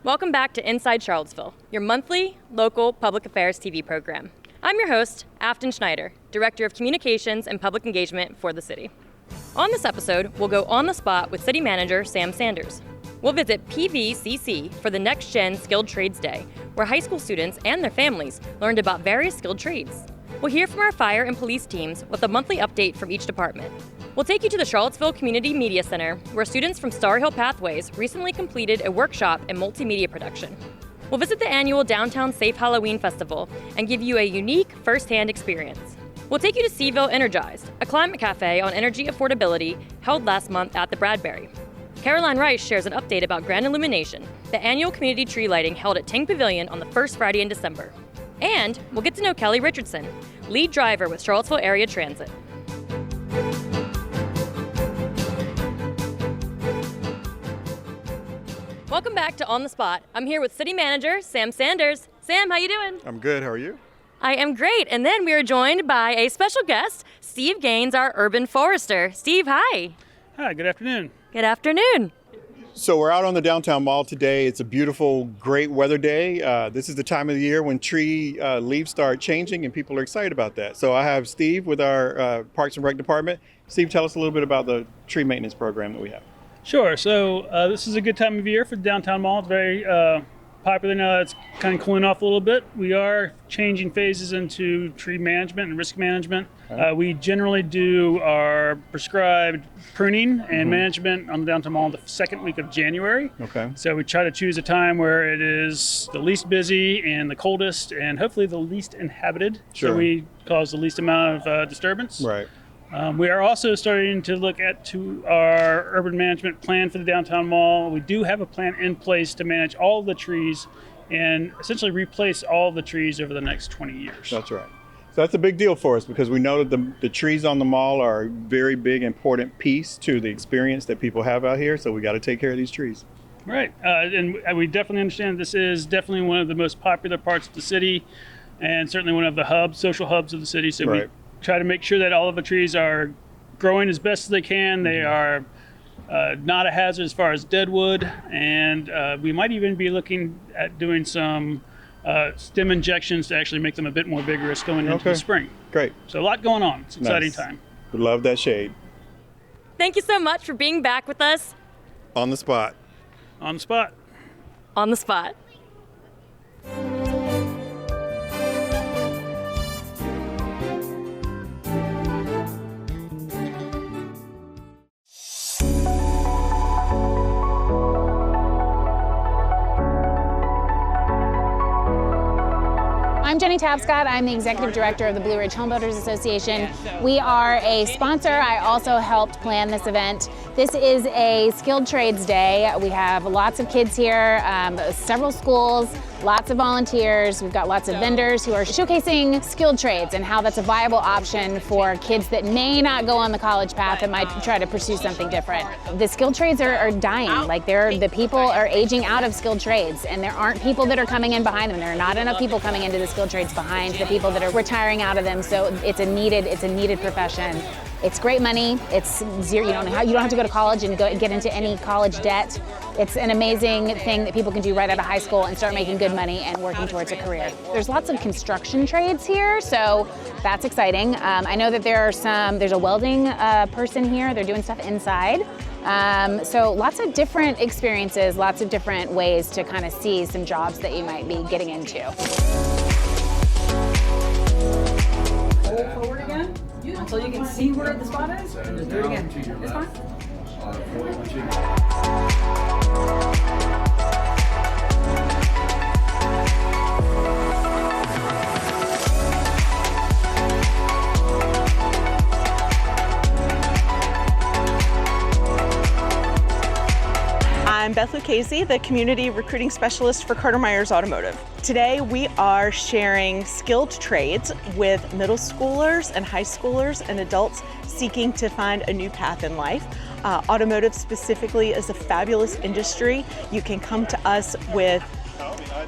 Welcome back to Inside Charlottesville, your monthly local public affairs TV program. I'm your host, Afton Schneider, Director of Communications and Public Engagement for the city. On this episode, we'll go on the spot with City Manager Sam Sanders. We'll visit PVCC for the NextGen Skilled Trades Day, where high school students and their families learned about various skilled trades. We'll hear from our fire and police teams with a monthly update from each department. We'll take you to the Charlottesville Community Media Center, where students from Starr Hill Pathways recently completed a workshop in multimedia production. We'll visit the annual Downtown Safe Halloween Festival and give you a unique first-hand experience. We'll take you to Seaville Energized, a climate cafe on energy affordability held last month at the Bradbury. Caroline Rice shares an update about Grand Illumination, the annual community tree lighting held at Ting Pavilion on the first Friday in December. And we'll get to know Kelly Richardson, lead driver with Charlottesville Area Transit. Welcome back to On the Spot. I'm here with City Manager Sam Sanders. Sam, how you doing? I'm good. How are you? I am great. And then we are joined by a special guest, Steve Gaines, our urban forester. Steve, hi. Hi, good afternoon. Good afternoon. So we're out on the downtown mall today. It's a beautiful, great weather day. This is the time of the year when tree leaves start changing and people are excited about that. So I have Steve with our Parks and Rec department. Steve, tell us a little bit about the tree maintenance program that we have. Sure. So this is a good time of year for the downtown mall. It's very popular now that it's kind of cooling off a little bit. We are changing phases into tree management and risk management. We generally do our prescribed pruning and management on the downtown mall the second week of January. Okay. So we try to choose a time where it is the least busy and the coldest and hopefully the least inhabited. Sure. So we cause the least amount of disturbance. Right. We are also starting to look at our urban management plan for the downtown mall. We do have a plan in place to manage all of the trees and essentially replace all of the trees over the next 20 years. That's right. So that's a big deal for us because we know that the trees on the mall are a very big, important piece to the experience that people have out here. So we got to take care of these trees. Right. And we definitely understand this is definitely one of the most popular parts of the city and certainly one of the social hubs of the city. So right. We try to make sure that all of the trees are growing as best as they can. They are not a hazard as far as dead wood, and we might even be looking at doing some stem injections to actually make them a bit more vigorous going into the spring. Great. So a lot going on. It's an exciting Nice. time. We love that shade. Thank you so much for being back with us. On the spot. On the spot. On the Spot. I'm Jenny Tapscott. I'm the Executive Director of the Blue Ridge Homebuilders Association. We are a sponsor. I also helped plan this event. This is a Skilled Trades Day. We have lots of kids here, several schools, lots of volunteers. We've got lots of vendors who are showcasing skilled trades and how that's a viable option for kids that may not go on the college path and might try to pursue something different. The skilled trades are dying. Like the people are aging out of skilled trades, and there aren't people that are coming in behind them. There are not enough people coming into the skilled trades behind the people that are retiring out of them. So it's a needed profession. It's great money. It's zero. You don't have to go to college and get into any college debt. It's an amazing thing that people can do right out of high school and start making good money and working towards a career. There's lots of construction trades here, so that's exciting. I know that there's a welding person here. They're doing stuff inside. So lots of different experiences, lots of different ways to kind of see some jobs that you might be getting into. Hold forward again until you can see where the spot is, and just do it again. It's fine. I'm Beth Lucchese, the Community Recruiting Specialist for Carter Myers Automotive. Today we are sharing skilled trades with middle schoolers and high schoolers and adults seeking to find a new path in life. Automotive specifically is a fabulous industry. You can come to us with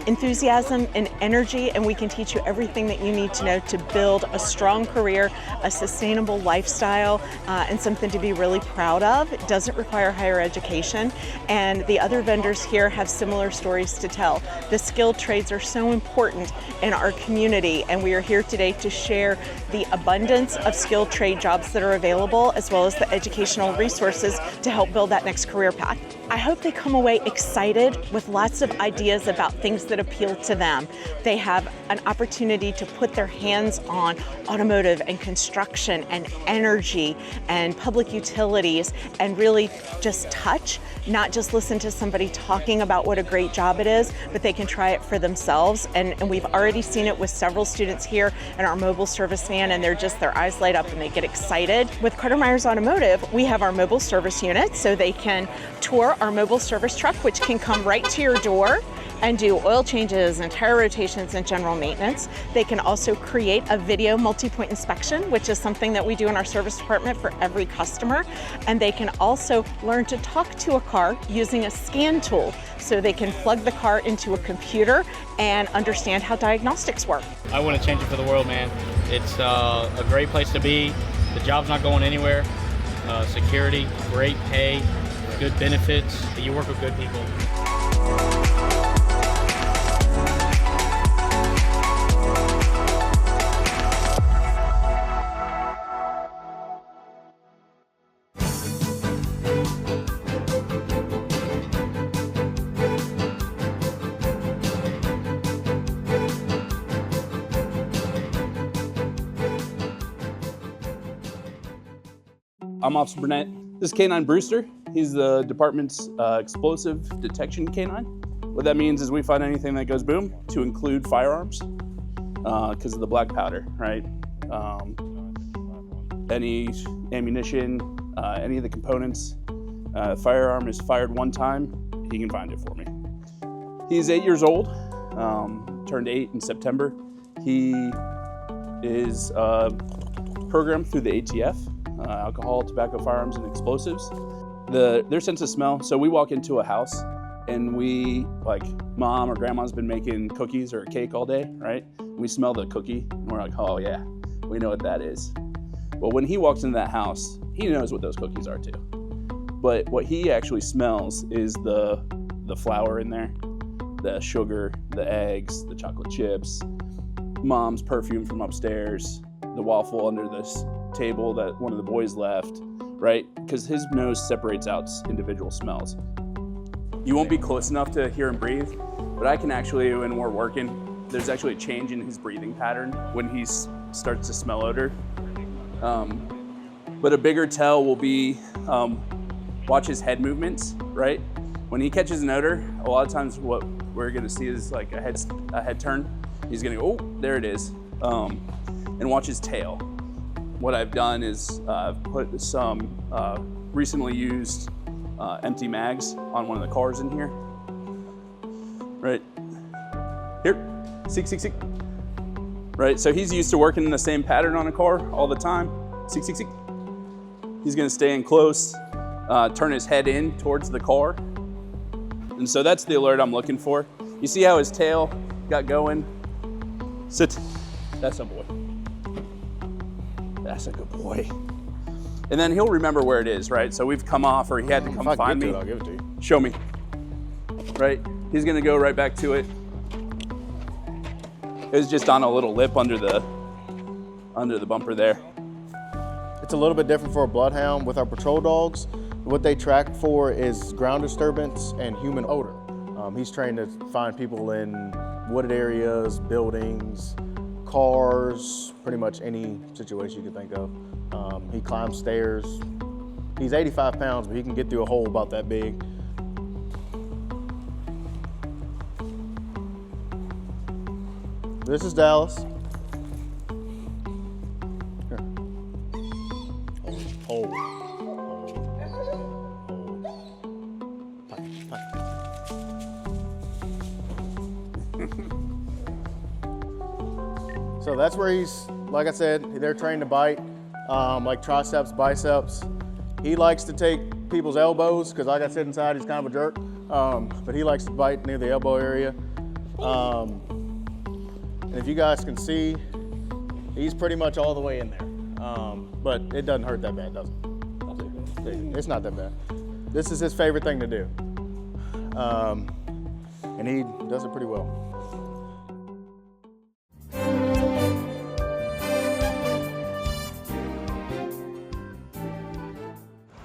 enthusiasm, and energy, and we can teach you everything that you need to know to build a strong career, a sustainable lifestyle, and something to be really proud of. It doesn't require higher education, and the other vendors here have similar stories to tell. The skilled trades are so important in our community, and we are here today to share the abundance of skilled trade jobs that are available, as well as the educational resources to help build that next career path. I hope they come away excited with lots of ideas about things that appeal to them. They have an opportunity to put their hands on automotive and construction and energy and public utilities and really just touch, not just listen to somebody talking about what a great job it is, but they can try it for themselves. And we've already seen it with several students here in our mobile service van, and their eyes light up and they get excited. With Carter Myers Automotive, we have our mobile service unit, so they can tour our mobile service truck, which can come right to your door and do oil changes and tire rotations and general maintenance. They can also create a video multi-point inspection, which is something that we do in our service department for every customer. And they can also learn to talk to a car using a scan tool, so they can plug the car into a computer and understand how diagnostics work. I wouldn't change it for the world, man. It's a great place to be. The job's not going anywhere. Security, great pay, good benefits. You work with good people. I'm Officer Burnett. This is K9 Brewster. He's the department's explosive detection K9. What that means is we find anything that goes boom, to include firearms, because of the black powder, right? Any ammunition, any of the components. Firearm is fired one time, he can find it for me. He's 8 years old, turned 8 in September. He is programmed through the ATF. Alcohol, tobacco, firearms, and explosives. Their sense of smell. So we walk into a house and we, like, mom or grandma's been making cookies or a cake all day, right? We smell the cookie and we're like, oh yeah, we know what that is. Well, when he walks into that house, he knows what those cookies are too. But what he actually smells is the flour in there, the sugar, the eggs, the chocolate chips, mom's perfume from upstairs, the waffle under this table that one of the boys left, right? Because his nose separates out individual smells. You won't be close enough to hear him breathe, but I can actually, when we're working, there's actually a change in his breathing pattern when he starts to smell odor. But a bigger tell will be watch his head movements, right? When he catches an odor, a lot of times what we're gonna see is like a head turn. He's gonna go, oh, there it is. And watch his tail. What I've done is I've put some recently used empty mags on one of the cars in here. Right here, seek. Right, so he's used to working in the same pattern on a car all the time. Seek. He's gonna stay in close, turn his head in towards the car. And so that's the alert I'm looking for. You see how his tail got going? Sit, that's a boy. That's a good boy. And then he'll remember where it is, right? So we've come off, or he had to come find me. I'll give it to you. Show me. Right? He's gonna go right back to it. It was just on a little lip under the bumper there. It's a little bit different for a bloodhound. With our patrol dogs, what they track for is ground disturbance and human odor. He's trained to find people in wooded areas, buildings, cars, pretty much any situation you could think of. He climbs stairs. He's 85 pounds, but he can get through a hole about that big. This is Dallas. Here. Hold. So that's where he's, like I said, they're trained to bite, like triceps, biceps. He likes to take people's elbows, because like I said inside, he's kind of a jerk, but he likes to bite near the elbow area. And if you guys can see, he's pretty much all the way in there. But it doesn't hurt that bad, does it? It's not that bad. This is his favorite thing to do. And he does it pretty well.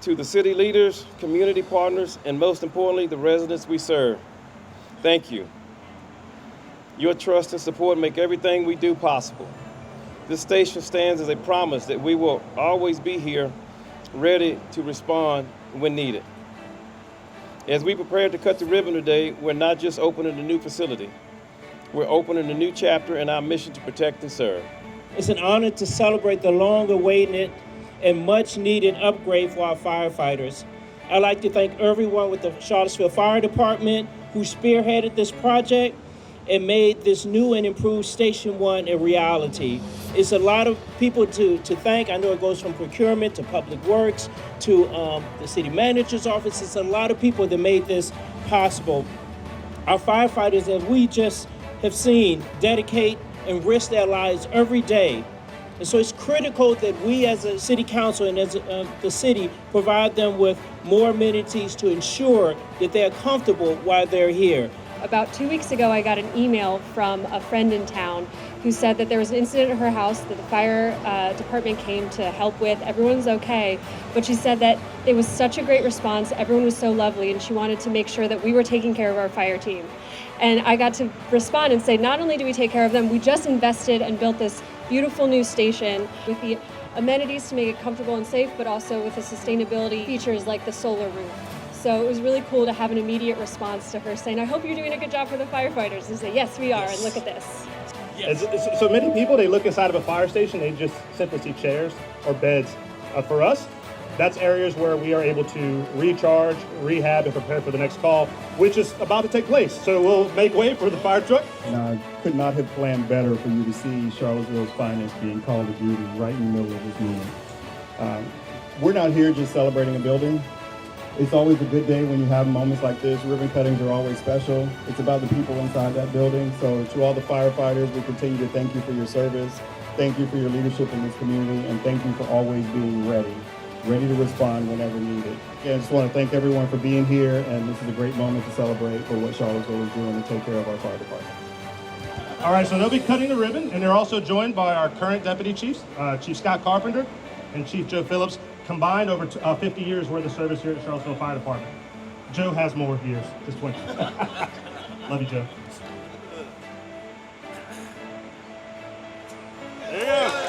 To the city leaders, community partners, and most importantly, the residents we serve, thank you. Your trust and support make everything we do possible. This station stands as a promise that we will always be here, ready to respond when needed. As we prepare to cut the ribbon today, we're not just opening a new facility. We're opening a new chapter in our mission to protect and serve. It's an honor to celebrate the long-awaited and much-needed upgrade for our firefighters. I'd like to thank everyone with the Charlottesville Fire Department who spearheaded this project and made this new and improved Station 1 a reality. It's a lot of people to thank. I know it goes from procurement to public works to the city manager's office. It's a lot of people that made this possible. Our firefighters, as we just have seen, dedicate and risk their lives every day. And so it's critical that we as a city council and as the city provide them with more amenities to ensure that they're comfortable while they're here. About 2 weeks ago, I got an email from a friend in town who said that there was an incident at her house that the fire department came to help with. Everyone was okay, but she said that it was such a great response. Everyone was so lovely, and she wanted to make sure that we were taking care of our fire team. And I got to respond and say, not only do we take care of them, we just invested and built this beautiful new station with the amenities to make it comfortable and safe, but also with the sustainability features like the solar roof. So it was really cool to have an immediate response to her saying, I hope you're doing a good job for the firefighters. And say, yes, we are, and look at this. Yes. So many people, they look inside of a fire station, they just simply see chairs or beds. For us, that's areas where we are able to recharge, rehab, and prepare for the next call, which is about to take place. So we'll make way for the fire truck. And I could not have planned better for you to see Charlottesville's finest being called to duty right in the middle of this moment. We're not here just celebrating a building. It's always a good day when you have moments like this. Ribbon cuttings are always special. It's about the people inside that building. So to all the firefighters, we continue to thank you for your service. Thank you for your leadership in this community, and thank you for always being ready to respond whenever needed. Again, I just want to thank everyone for being here, and this is a great moment to celebrate for what Charlottesville is doing to take care of our fire department. All right, so they'll be cutting the ribbon, and they're also joined by our current deputy chiefs, Chief Scott Carpenter and Chief Joe Phillips, combined over 50 years worth of service here at Charlottesville Fire Department. Joe has more years, just 20. Love you, Joe. There you go.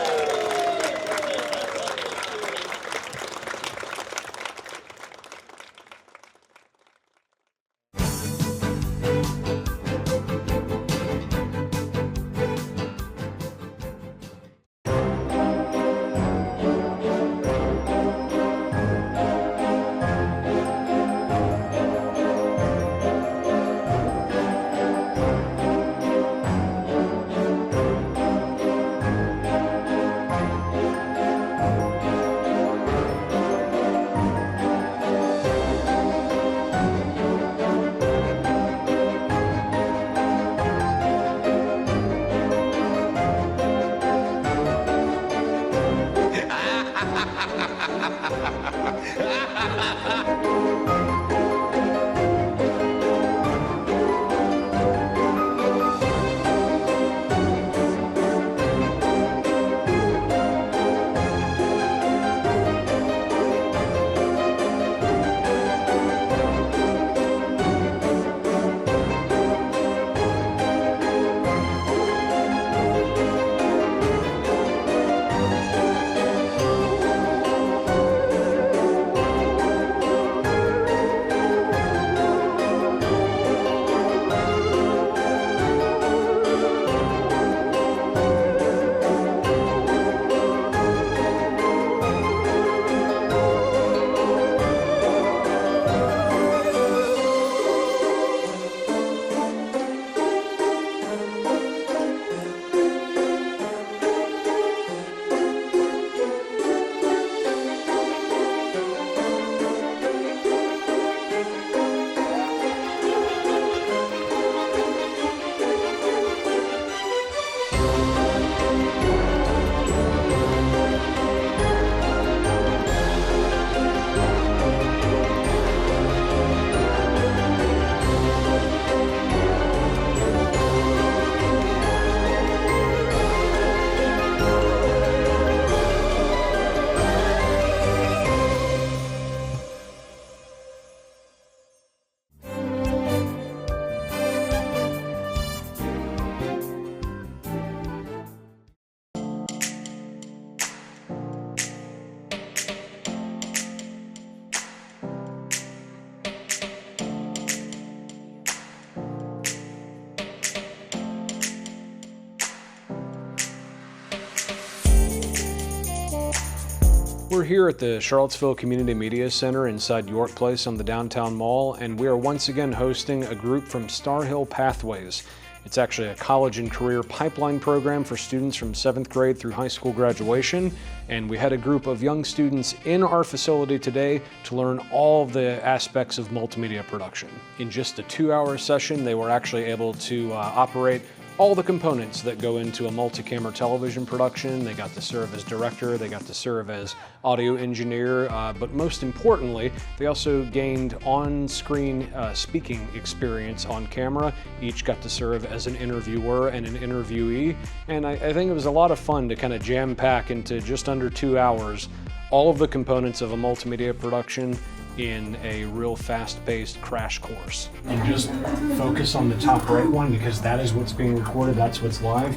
We're here at the Charlottesville Community Media Center inside York Place on the downtown mall, and we are once again hosting a group from Starr Hill Pathways. It's actually a college and career pipeline program for students from 7th grade through high school graduation, and we had a group of young students in our facility today to learn all of the aspects of multimedia production. In just a 2-hour session, they were actually able to operate all the components that go into a multi-camera television production. They got to serve as director, they got to serve as audio engineer, but most importantly, they also gained on-screen speaking experience on camera. Each got to serve as an interviewer and an interviewee, and I think it was a lot of fun to kind of jam-pack into just under 2 hours all of the components of a multimedia production in a real fast-paced crash course. And just focus on the top right one because that is what's being recorded, that's what's live.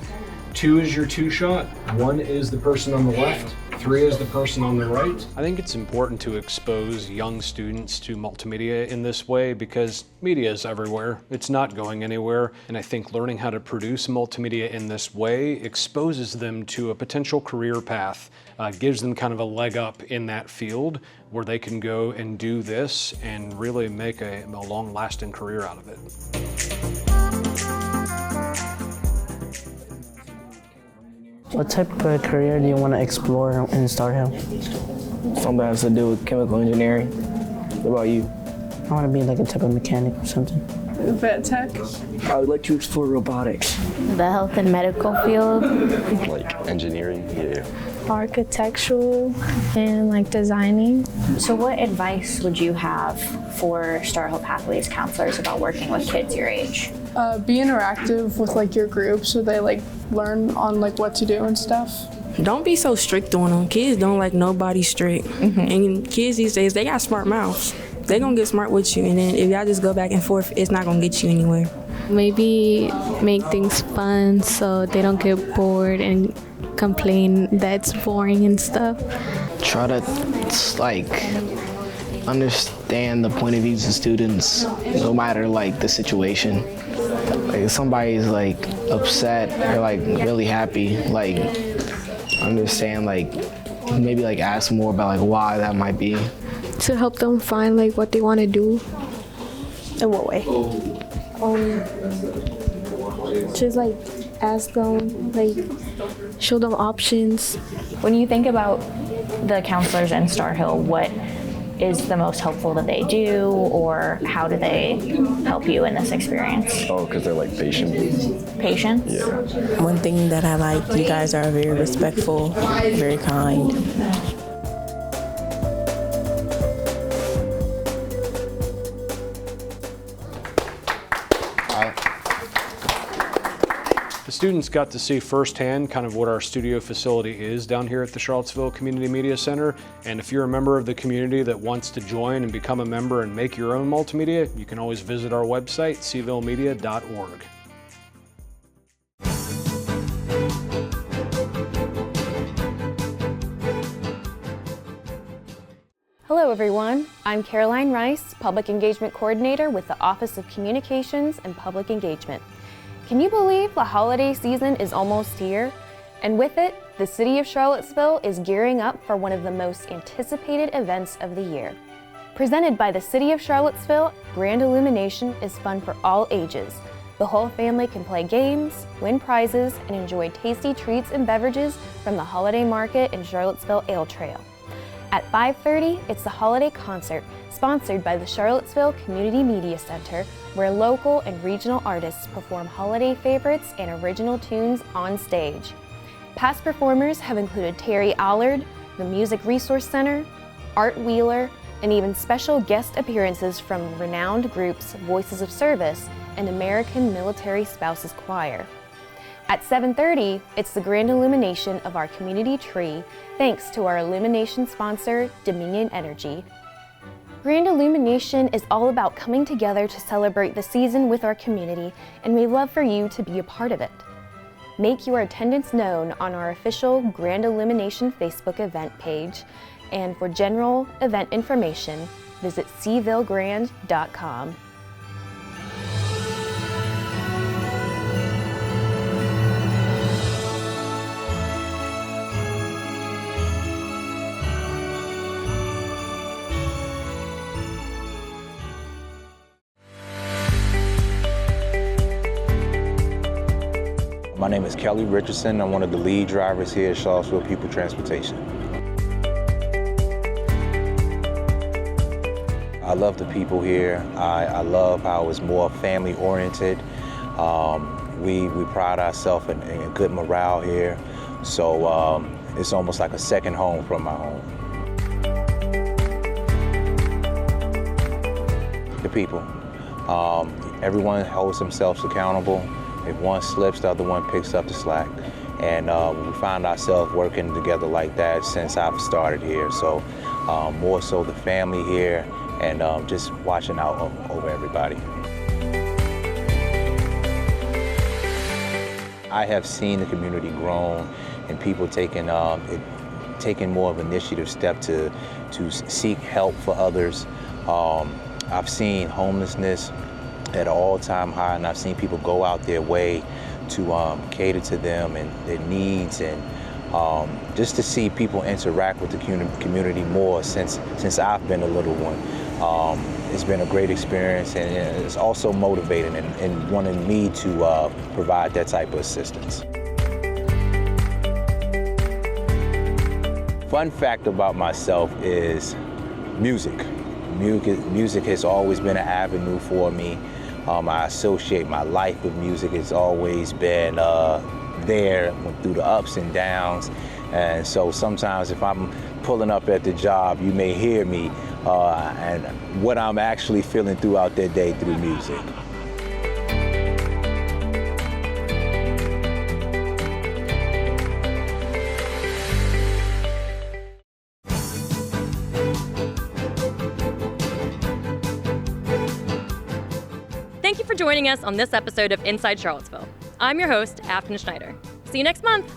2 is your 2 shot, 1 is the person on the left, 3 is the person on the right. I think it's important to expose young students to multimedia in this way because media is everywhere. It's not going anywhere. And I think learning how to produce multimedia in this way exposes them to a potential career path, gives them kind of a leg up in that field where they can go and do this and really make a long-lasting career out of it. What type of career do you want to explore in Starr Hill? Something that has to do with chemical engineering. What about you? I want to be like a type of mechanic or something. Vet tech. I would like to explore robotics. The health and medical field. Like engineering, yeah. Architectural and like designing. So what advice would you have for Starr Hill Pathways counselors about working with kids your age? Be interactive with like your group so they like learn on like what to do and stuff. Don't be so strict on them. Kids don't like nobody strict. And kids these days, they got smart mouths. They gonna get smart with you, and then if y'all just go back and forth, it's not gonna get you anywhere. Maybe make things fun so they don't get bored and complain that it's boring and stuff. Try to like understand the point of views of students, no matter like the situation. Like if somebody's like upset or like really happy, like understand, like maybe like ask more about like why that might be. To help them find like what they want to do. In what way? Just like ask them, like show them options. When you think about the counselors in Starr Hill, what is the most helpful that they do, or how do they help you in this experience? Oh, because they're like patient. Patience? Yeah. One thing that I like, you guys are very respectful, very kind. The students got to see firsthand kind of what our studio facility is down here at the Charlottesville Community Media Center. And if you're a member of the community that wants to join and become a member and make your own multimedia, you can always visit our website, cvillemedia.org. Hello everyone, I'm Caroline Rice, Public Engagement Coordinator with the Office of Communications and Public Engagement. Can you believe the holiday season is almost here? And with it, the City of Charlottesville is gearing up for one of the most anticipated events of the year. Presented by the City of Charlottesville, Grand Illumination is fun for all ages. The whole family can play games, win prizes, and enjoy tasty treats and beverages from the holiday market and Charlottesville Ale Trail. At 5:30, it's the holiday concert, sponsored by the Charlottesville Community Media Center, where local and regional artists perform holiday favorites and original tunes on stage. Past performers have included Terry Allard, the Music Resource Center, Art Wheeler, and even special guest appearances from renowned groups Voices of Service and American Military Spouses Choir. At 7:30, it's the grand illumination of our community tree, thanks to our illumination sponsor, Dominion Energy. Grand Illumination is all about coming together to celebrate the season with our community, and we'd love for you to be a part of it. Make your attendance known on our official Grand Illumination Facebook event page, and for general event information, visit cvillegrand.com. My name is Kelly Richardson. I'm one of the lead drivers here at Charlottesville People Transportation. I love the people here. I love how it's more family oriented. We pride ourselves in good morale here. So it's almost like a second home from my home. The people. Everyone holds themselves accountable. If one slips, the other one picks up the slack. And we find ourselves working together like that since I've started here. So more so the family here and just watching out over everybody. I have seen the community grow and people taking more of an initiative step to seek help for others. I've seen homelessness at an all-time high, and I've seen people go out their way to cater to them and their needs, and just to see people interact with the community more since I've been a little one. It's been a great experience, and it's also motivating and wanting me to provide that type of assistance. Fun fact about myself is music. Music has always been an avenue for me. I associate my life with music. It's always been there through the ups and downs. And so sometimes if I'm pulling up at the job, you may hear me and what I'm actually feeling throughout that day through music. Thank you for joining us on this episode of Inside Charlottesville. I'm your host, Afton Schneider. See you next month.